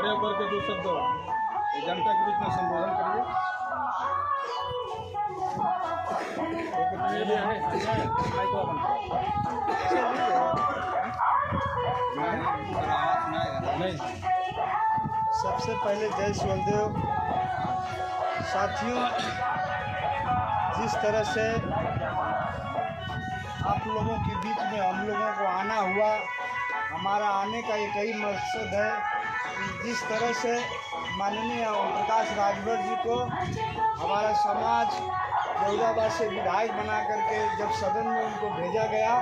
खड़े होकर के 2 शब्द जनता के बीच में संबोधन करिए। सबसे पहले जय शिवलदेव। साथियों, जिस तरह से आप लोगों के बीच में हम लोगों को आना हुआ, हमारा आने का एक ही मकसद है कि जिस तरह से माननीय ओम प्रकाश राजभर जी को हमारा समाज जौराबाद से विधायक बना करके जब सदन में उनको भेजा गया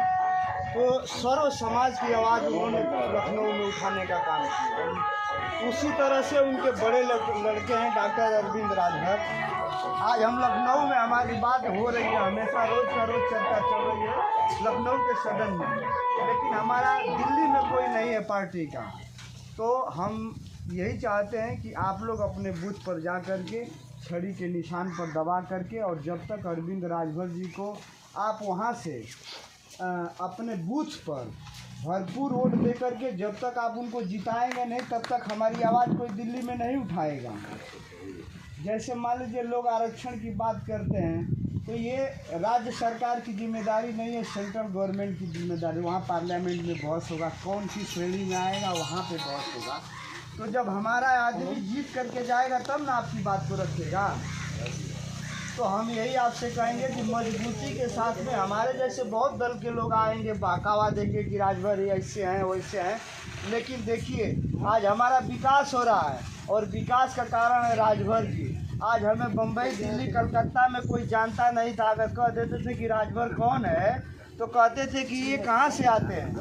तो सर्व समाज की आवाज़ उन्होंने लखनऊ में उठाने का काम किया। उसी तरह से उनके बड़े लड़के हैं डॉक्टर अरविंद राजभर। आज हम लखनऊ में हमारी बात हो रही है, हमेशा रोज़ का रोज़ चर्चा चल रही है लखनऊ के सदन में, लेकिन हमारा दिल्ली में कोई नहीं है पार्टी का। तो हम यही चाहते हैं कि आप लोग अपने बूथ पर जा कर के छड़ी के निशान पर दबा करके, और जब तक अरविंद राजभर जी को आप वहाँ से अपने बूथ पर भरपूर वोट दे करके जब तक आप उनको जिताएंगे नहीं, तब तक हमारी आवाज़ कोई दिल्ली में नहीं उठाएगा। जैसे मान लीजिए लोग आरक्षण की बात करते हैं, तो ये राज्य सरकार की जिम्मेदारी नहीं है, सेंट्रल गवर्नमेंट की जिम्मेदारी। वहाँ पार्लियामेंट में बहस होगा, कौन सी श्रेणी में आएगा वहाँ पे बहस होगा। तो जब हमारा आदमी जीत करके जाएगा तब ना आपकी बात को रखेगा। तो हम यही आपसे कहेंगे कि मजबूती के साथ में हमारे जैसे बहुत दल के लोग आएंगे, बहकावा देंगे कि राजभर ये ऐसे हैं वैसे हैं, लेकिन देखिए आज हमारा विकास हो रहा है और विकास का कारण है राजभर जी। आज हमें बम्बई, दिल्ली, कलकत्ता में कोई जानता नहीं था। अगर कह देते थे कि राजभर कौन है तो कहते थे कि ये कहाँ से आते हैं,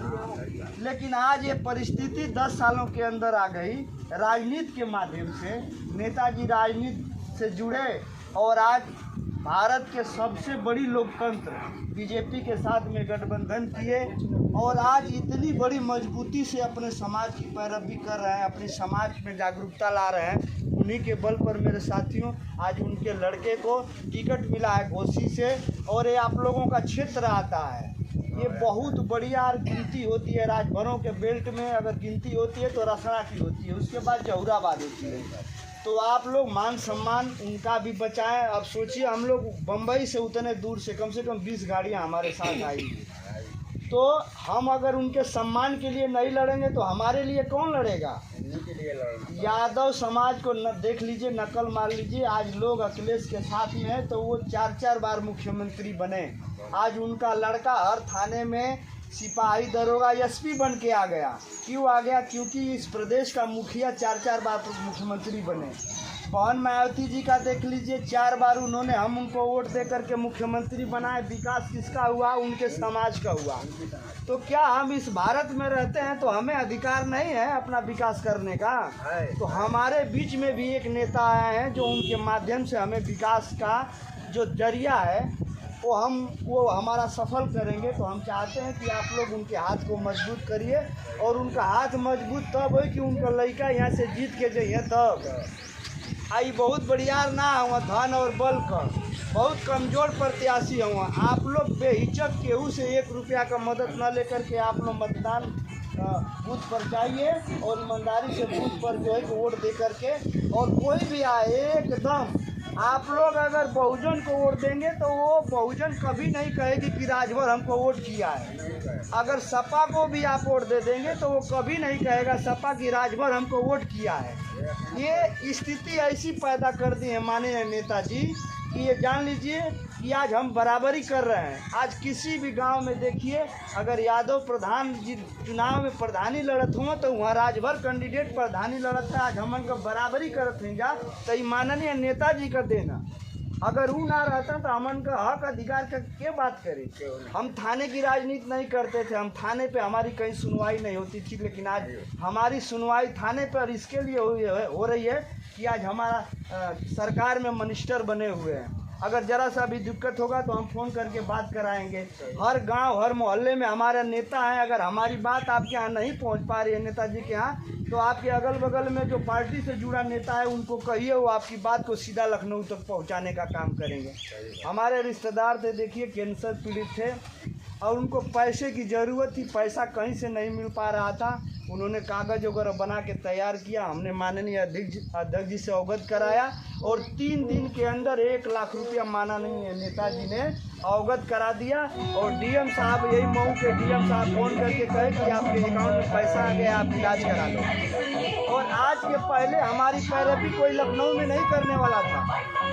लेकिन आज ये परिस्थिति 10 सालों के अंदर आ गई। राजनीति के माध्यम से नेताजी राजनीति से जुड़े और आज भारत के सबसे बड़ी लोकतंत्र बीजेपी के साथ में गठबंधन किए और आज इतनी बड़ी मजबूती से अपने समाज की पैरवी कर रहे हैं, अपने समाज में जागरूकता ला रहे हैं। उन्हीं के बल पर मेरे साथियों आज उनके लड़के को टिकट मिला है घोसी से, और ये आप लोगों का क्षेत्र आता है। ये बहुत बढ़िया गिनती होती है राजभरों के बेल्ट में, अगर गिनती होती है तो रसना की होती है, उसके बाद जौहराबाद होती है। तो आप लोग मान सम्मान उनका भी बचाएं। अब सोचिए हम लोग बम्बई से उतने दूर से कम 20 गाड़ियां हमारे साथ आई हैं, तो हम अगर उनके सम्मान के लिए नहीं लड़ेंगे तो हमारे लिए कौन लड़ेगा? यादव समाज को देख लीजिए, नकल मार लीजिए। आज लोग अखिलेश के साथ में है तो वो 4 बार मुख्यमंत्री बने। आज उनका लड़का हर थाने में सिपाही, दरोगा, एसपी बन के आ गया। क्यों आ गया? क्योंकि इस प्रदेश का मुखिया 4 बार मुख्यमंत्री बने। पवन मायावती जी का देख लीजिए, 4 बार उन्होंने, हम उनको वोट दे करके मुख्यमंत्री बनाए। विकास किसका हुआ? उनके समाज का हुआ। तो क्या हम इस भारत में रहते हैं तो हमें अधिकार नहीं है अपना विकास करने का? तो हमारे बीच में भी एक नेता आए हैं जो उनके माध्यम से हमें विकास का जो जरिया है वो हमारा सफल करेंगे। तो हम चाहते हैं कि आप लोग उनके हाथ को मजबूत करिए, और उनका हाथ मजबूत तब है कि उनका लड़का यहाँ से जीत के जाइए तब। आई बहुत बढ़िया ना हुआ धन और बल का, बहुत कमज़ोर प्रत्याशी हुआ। आप लोग बेहिचक केहू से 1 रुपया का मदद न लेकर के आप लोग मतदान बूथ पर जाइए और ईमानदारी से बूथ पर जो है वोट दे करके, और कोई भी आए एकदम आप लोग अगर बहुजन को वोट देंगे तो वो बहुजन कभी नहीं कहेगी कि राजभर हमको वोट किया है। अगर सपा को भी आप वोट दे देंगे तो वो कभी नहीं कहेगा सपा की राजभर हमको वोट किया है। ये स्थिति ऐसी पैदा कर दी है माननीय नेताजी कि ये जान लीजिए कि आज हम बराबरी कर रहे हैं। आज किसी भी गांव में देखिए, अगर यादव प्रधान जी चुनाव में प्रधानी लड़त हुआ तो वहाँ राजभर कैंडिडेट प्रधानी लड़त है। आज हम उनका बराबरी करत हैं जा, तो ये माननीय नेताजी का देना। अगर वो ना रहता तो हमन का हक अधिकार का क्या बात करें? हम थाने की राजनीति नहीं करते थे, हम थाने पे हमारी कहीं सुनवाई नहीं होती थी, लेकिन आज हमारी सुनवाई थाने पर इसके लिए हो रही है कि आज हमारा सरकार में मिनिस्टर बने हुए हैं। अगर ज़रा सा भी दिक्कत होगा तो हम फ़ोन करके बात कराएंगे। हर गांव, हर मोहल्ले में हमारे नेता हैं। अगर हमारी बात आपके यहाँ नहीं पहुँच पा रही है नेताजी के यहाँ, तो आपके अगल बगल में जो पार्टी से जुड़ा नेता है उनको कहिए, वो आपकी बात को सीधा लखनऊ तक पहुँचाने का काम करेंगे। हमारे रिश्तेदार थे, देखिए कैंसर पीड़ित थे, और उनको पैसे की ज़रूरत थी, पैसा कहीं से नहीं मिल पा रहा था। उन्होंने कागज़ वगैरह बना के तैयार किया, हमने माननीय अध्यक्ष जी से अवगत कराया और 3 दिन के अंदर 1 लाख रुपया माननीय नेताजी ने अवगत करा दिया। और डीएम साहब, यही मऊ के डीएम साहब फ़ोन करके कहे कि आपके अकाउंट में पैसा आ गया, आप इलाज करा लो। और आज के पहले हमारी पैरवी कोई लखनऊ में नहीं करने वाला था,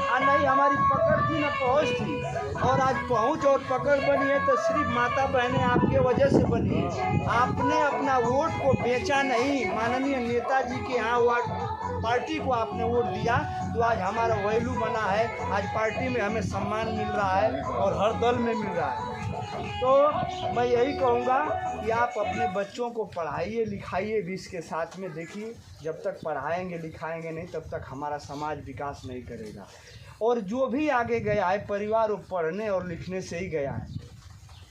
और नहीं हमारी पकड़ थी न पहुँच थी। और आज पहुँच और पकड़ बनी है तो सिर्फ माता बहनें आपके वजह से बनी है। आपने अपना वोट को बेचा नहीं, माननीय नेताजी के यहाँ पार्टी को आपने वोट दिया, तो आज हमारा वैल्यू बना है। आज पार्टी में हमें सम्मान मिल रहा है और हर दल में मिल रहा है। तो मैं यही कहूँगा कि आप अपने बच्चों को पढ़ाइए लिखाइए भी इसके साथ में। देखिए, जब तक पढ़ाएंगे लिखाएंगे नहीं तब तक हमारा समाज विकास नहीं करेगा। और जो भी आगे गया है परिवार वो पढ़ने और लिखने से ही गया है।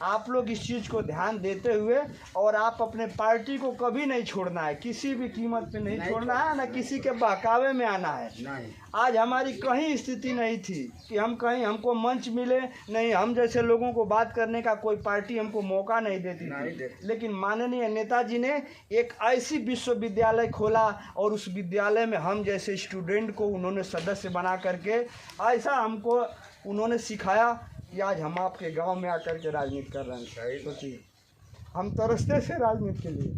आप लोग इस चीज़ को ध्यान देते हुए, और आप अपने पार्टी को कभी नहीं छोड़ना है, किसी भी कीमत पे नहीं छोड़ना है, ना किसी के बहकावे में आना है। नहीं। आज हमारी कहीं स्थिति नहीं थी कि हम कहीं हमको मंच मिले, नहीं हम जैसे लोगों को बात करने का कोई पार्टी हमको मौका नहीं देती थी। लेकिन माननीय नेताजी ने एक ऐसी विश्वविद्यालय खोला और उस विद्यालय में हम जैसे स्टूडेंट को उन्होंने सदस्य बना करके ऐसा हमको उन्होंने सिखाया कि आज हम आपके गांव में आकर के राजनीति कर रहे हैं। सोचिए, हम तरसते थे राजनीति के लिए,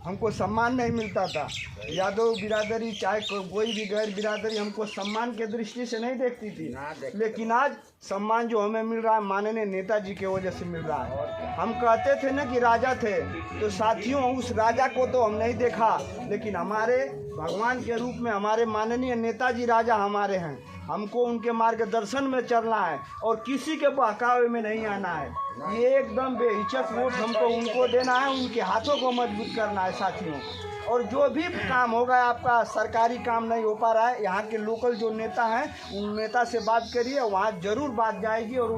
हमको सम्मान नहीं मिलता था। यादव बिरादरी चाहे कोई भी गैर बिरादरी हमको सम्मान के दृष्टि से नहीं देखती थी, लेकिन आज सम्मान जो हमें मिल रहा है माननीय नेताजी के वजह से मिल रहा है। हम कहते थे ना कि राजा थे, तो साथियों उस राजा को तो हम नहीं देखा, लेकिन हमारे भगवान के रूप में हमारे माननीय नेताजी राजा हमारे हैं। हमको उनके मार्गदर्शन में चलना है और किसी के बहकावे में नहीं आना है। ये एकदम बेहिचक वोट हमको उनको देना है, उनके हाथों को मजबूत करना है साथियों। और जो भी काम होगा, आपका सरकारी काम नहीं हो पा रहा है, यहाँ के लोकल जो नेता हैं उन नेता से बात करिए, वहाँ ज़रूर बात जाएगी और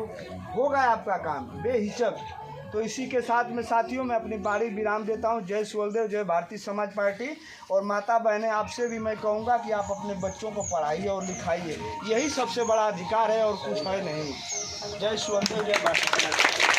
होगा आपका काम बेहिचक। तो इसी के साथ में साथियों मैं अपनी बारी विराम देता हूँ। जय सुवलदेव, जय भारतीय समाज पार्टी। और माता बहनें, आपसे भी मैं कहूँगा कि आप अपने बच्चों को पढ़ाइए और लिखाइए, यही सबसे बड़ा अधिकार है और कुछ है नहीं। जय सुवलदेव, जय भारतीय समाज।